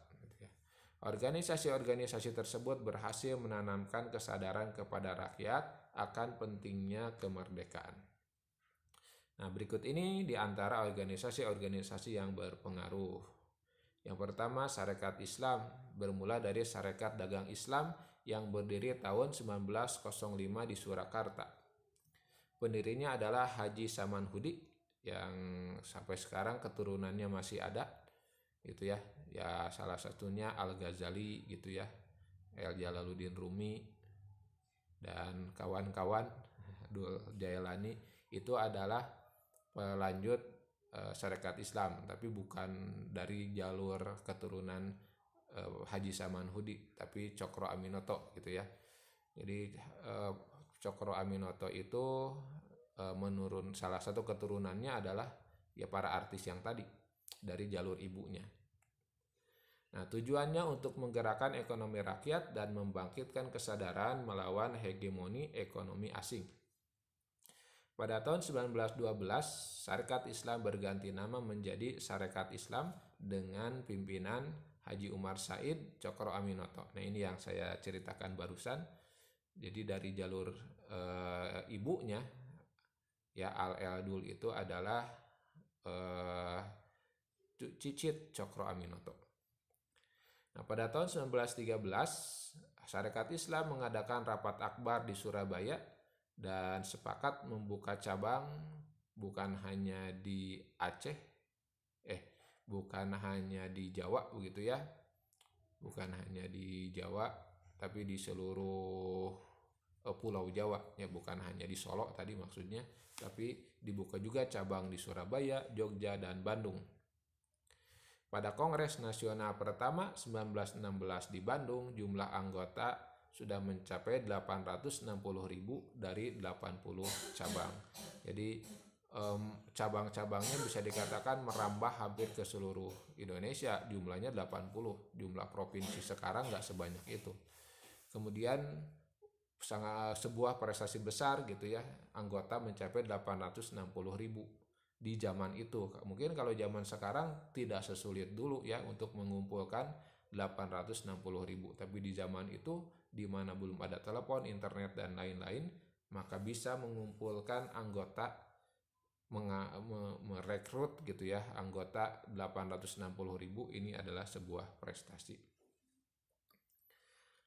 Organisasi-organisasi tersebut berhasil menanamkan kesadaran kepada rakyat akan pentingnya kemerdekaan. Nah, berikut ini di antara organisasi-organisasi yang berpengaruh. Yang pertama, Syarikat Islam, bermula dari Syarikat Dagang Islam yang berdiri tahun 1905 di Surakarta. Pendirinya adalah Haji Samanhudi yang sampai sekarang keturunannya masih ada gitu ya. Ya salah satunya Al-Ghazali gitu ya, El Jalaluddin Rumi dan kawan-kawan, Abdul Jailani, itu adalah pelanjut Syarikat Islam, tapi bukan dari jalur keturunan Haji Samanhudi, tapi Cokro Aminoto gitu ya. Jadi Cokro Aminoto itu menurun, salah satu keturunannya adalah ya para artis yang tadi dari jalur ibunya. Nah, tujuannya untuk menggerakkan ekonomi rakyat dan membangkitkan kesadaran melawan hegemoni ekonomi asing. Pada tahun 1912, Sarekat Islam berganti nama menjadi Sarekat Islam dengan pimpinan Haji Umar Said Cokro Aminoto. Nah, ini yang saya ceritakan barusan. Jadi dari jalur ibunya, ya Al-Eldul itu adalah Cicit Cokro Aminoto. Nah, pada tahun 1913, Sarekat Islam mengadakan rapat akbar di Surabaya dan sepakat membuka cabang bukan hanya di Aceh, bukan hanya di Jawa begitu ya, bukan hanya di Jawa, tapi di seluruh Pulau Jawa, ya bukan hanya di Solo tadi maksudnya, tapi dibuka juga cabang di Surabaya, Jogja, dan Bandung. Pada Kongres Nasional pertama 1916 di Bandung, jumlah anggota sudah mencapai 860.000 dari 80 cabang. Jadi cabang-cabangnya bisa dikatakan merambah hampir ke seluruh Indonesia, jumlahnya 80. Jumlah provinsi sekarang nggak sebanyak itu. Kemudian sebuah prestasi besar gitu ya, anggota mencapai 860.000 di zaman itu. Mungkin kalau zaman sekarang tidak sesulit dulu ya untuk mengumpulkan 860.000, tapi di zaman itu di mana belum ada telepon, internet, dan lain-lain, maka bisa mengumpulkan anggota, merekrut gitu ya, anggota 860.000, ini adalah sebuah prestasi.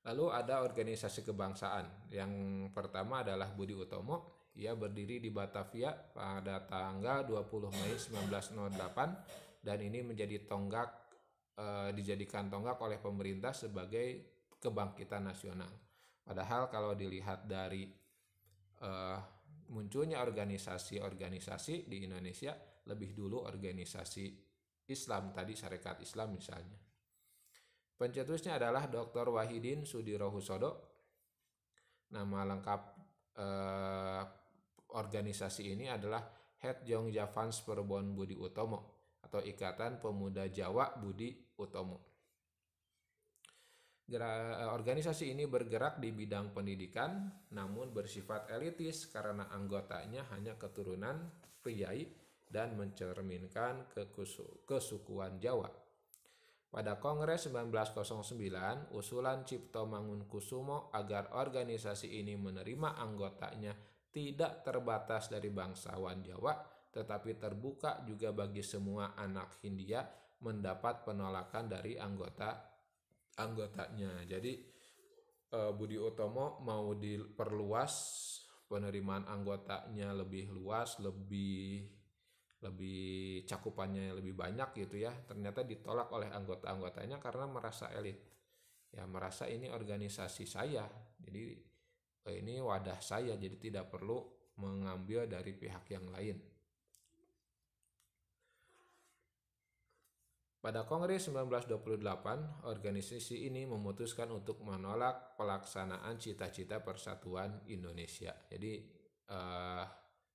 Lalu ada organisasi kebangsaan. Yang pertama adalah Budi Utomo. Ia berdiri di Batavia pada tanggal 20 Mei 1908 dan ini menjadi dijadikan tonggak oleh pemerintah sebagai kebangkitan nasional. Padahal kalau dilihat dari munculnya organisasi-organisasi di Indonesia, lebih dulu organisasi Islam tadi, Sarekat Islam misalnya. Pencetusnya adalah Dr. Wahidin Sudirohusodo. Nama lengkap organisasi ini adalah Het Jong Javans Perbon Budi Utomo atau Ikatan Pemuda Jawa Budi Utomo. Organisasi ini bergerak di bidang pendidikan namun bersifat elitis karena anggotanya hanya keturunan priai dan mencerminkan kesukuan Jawa. Pada Kongres 1909, usulan Cipto Mangunkusumo agar organisasi ini menerima anggotanya tidak terbatas dari bangsawan Jawa, tetapi terbuka juga bagi semua anak Hindia mendapat penolakan dari anggotanya. Jadi Budi Utomo mau diperluas penerimaan anggotanya lebih luas, lebih cakupannya lebih banyak gitu ya. Ternyata ditolak oleh anggota-anggotanya karena merasa elit. Ya merasa ini organisasi saya. Jadi ini wadah saya, jadi tidak perlu mengambil dari pihak yang lain. Pada Kongres 1928, organisasi ini memutuskan untuk menolak pelaksanaan cita-cita persatuan Indonesia. Jadi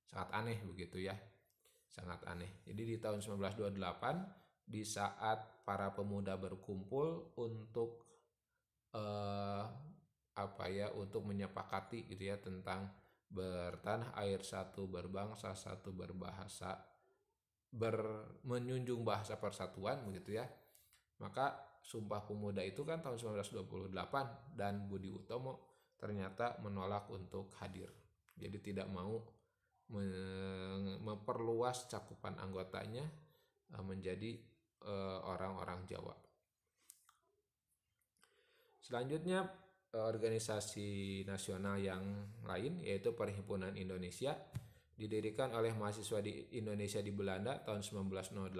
sangat aneh begitu ya. Sangat aneh. Jadi di tahun 1928, di saat para pemuda berkumpul untuk untuk menyepakati gitu ya tentang bertanah air satu, berbangsa satu, berbahasa, menjunjung bahasa persatuan begitu ya. Maka Sumpah Pemuda itu kan tahun 1928 dan Budi Utomo ternyata menolak untuk hadir. Jadi tidak mau memperluas cakupan anggotanya menjadi orang-orang Jawa. Selanjutnya organisasi nasional yang lain yaitu Perhimpunan Indonesia, didirikan oleh mahasiswa di Indonesia di Belanda tahun 1908.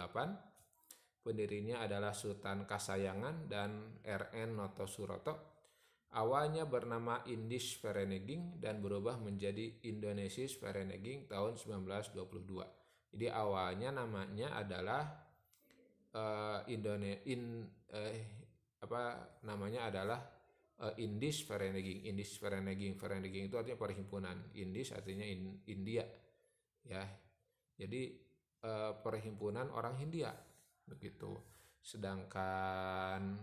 Pendirinya adalah Sultan Kasayangan dan R.N. Noto Suroto. Awalnya bernama Indische Vereniging dan berubah menjadi Indonesische Vereniging tahun 1922. Jadi awalnya namanya adalah Indische Vereniging. Indische Vereniging. Vereniging itu artinya perhimpunan. Indische artinya India. Ya. Jadi perhimpunan orang Hindia begitu. sedangkan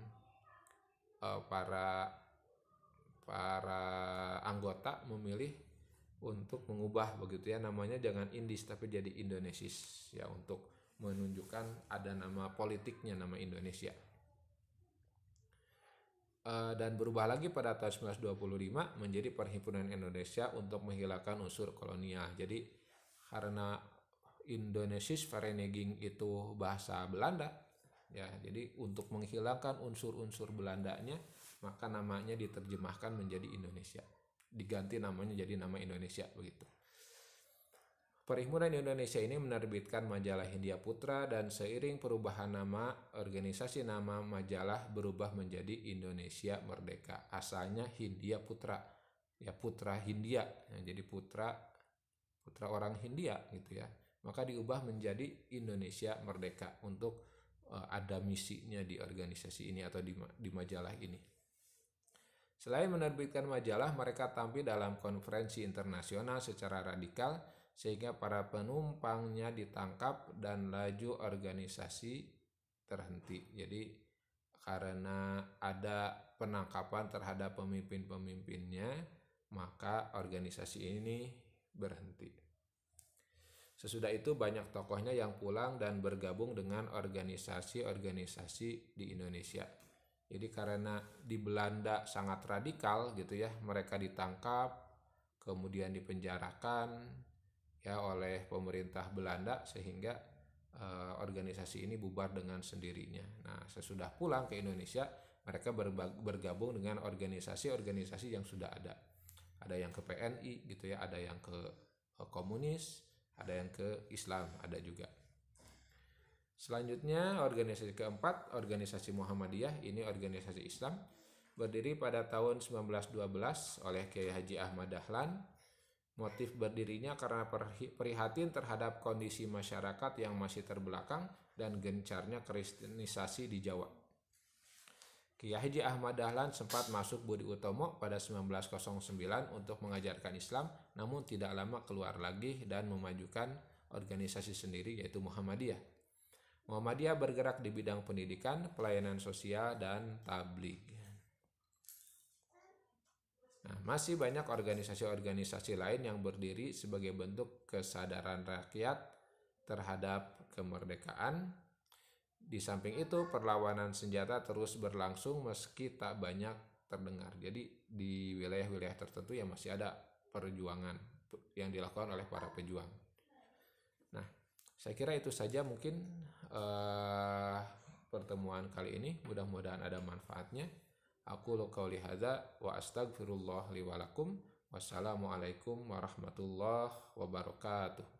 para anggota memilih untuk mengubah begitu ya, namanya jangan Indis tapi jadi Indonesis ya, untuk menunjukkan ada nama politiknya, nama Indonesia. Dan berubah lagi pada tahun 1925 menjadi Perhimpunan Indonesia untuk menghilangkan unsur kolonial. Jadi karena Indonesisch Vereniging itu bahasa Belanda ya, jadi untuk menghilangkan unsur-unsur Belandanya maka namanya diterjemahkan menjadi Indonesia, diganti namanya jadi nama Indonesia begitu. Perhimpunan Indonesia ini menerbitkan majalah Hindia Putra, dan seiring perubahan nama organisasi, nama majalah berubah menjadi Indonesia Merdeka. Asalnya Hindia Putra, ya putra Hindia, ya, jadi putra orang Hindia gitu ya. Maka diubah menjadi Indonesia Merdeka untuk ada misinya di organisasi ini atau di majalah ini. Selain menerbitkan majalah, mereka tampil dalam konferensi internasional secara radikal sehingga para penumpangnya ditangkap dan laju organisasi terhenti. Jadi karena ada penangkapan terhadap pemimpin-pemimpinnya, maka organisasi ini berhenti. Sesudah itu banyak tokohnya yang pulang dan bergabung dengan organisasi-organisasi di Indonesia. Jadi karena di Belanda sangat radikal gitu ya, mereka ditangkap, kemudian dipenjarakan ya oleh pemerintah Belanda, sehingga organisasi ini bubar dengan sendirinya. Nah, sesudah pulang ke Indonesia, mereka bergabung dengan organisasi-organisasi yang sudah ada. Ada yang ke PNI gitu ya, ada yang ke komunis, ada yang ke Islam, ada juga. Selanjutnya organisasi keempat, organisasi Muhammadiyah, ini organisasi Islam, berdiri pada tahun 1912 oleh Kiai Haji Ahmad Dahlan. Motif berdirinya karena prihatin terhadap kondisi masyarakat yang masih terbelakang dan gencarnya kristenisasi di Jawa. Kiai Haji Ahmad Dahlan sempat masuk Budi Utomo pada 1909 untuk mengajarkan Islam, namun tidak lama keluar lagi dan memajukan organisasi sendiri yaitu Muhammadiyah. Muhammadiyah bergerak di bidang pendidikan, pelayanan sosial, dan tabligh. Nah, masih banyak organisasi-organisasi lain yang berdiri sebagai bentuk kesadaran rakyat terhadap kemerdekaan. Di samping itu, perlawanan senjata terus berlangsung meski tak banyak terdengar. Jadi di wilayah-wilayah tertentu yang masih ada perjuangan yang dilakukan oleh para pejuang. Nah, saya kira itu saja mungkin pertemuan kali ini. Mudah-mudahan ada manfaatnya. Aku qouli hadza wa astaghfirullah li wa lakum. Wassalamualaikum warahmatullahi wabarakatuh.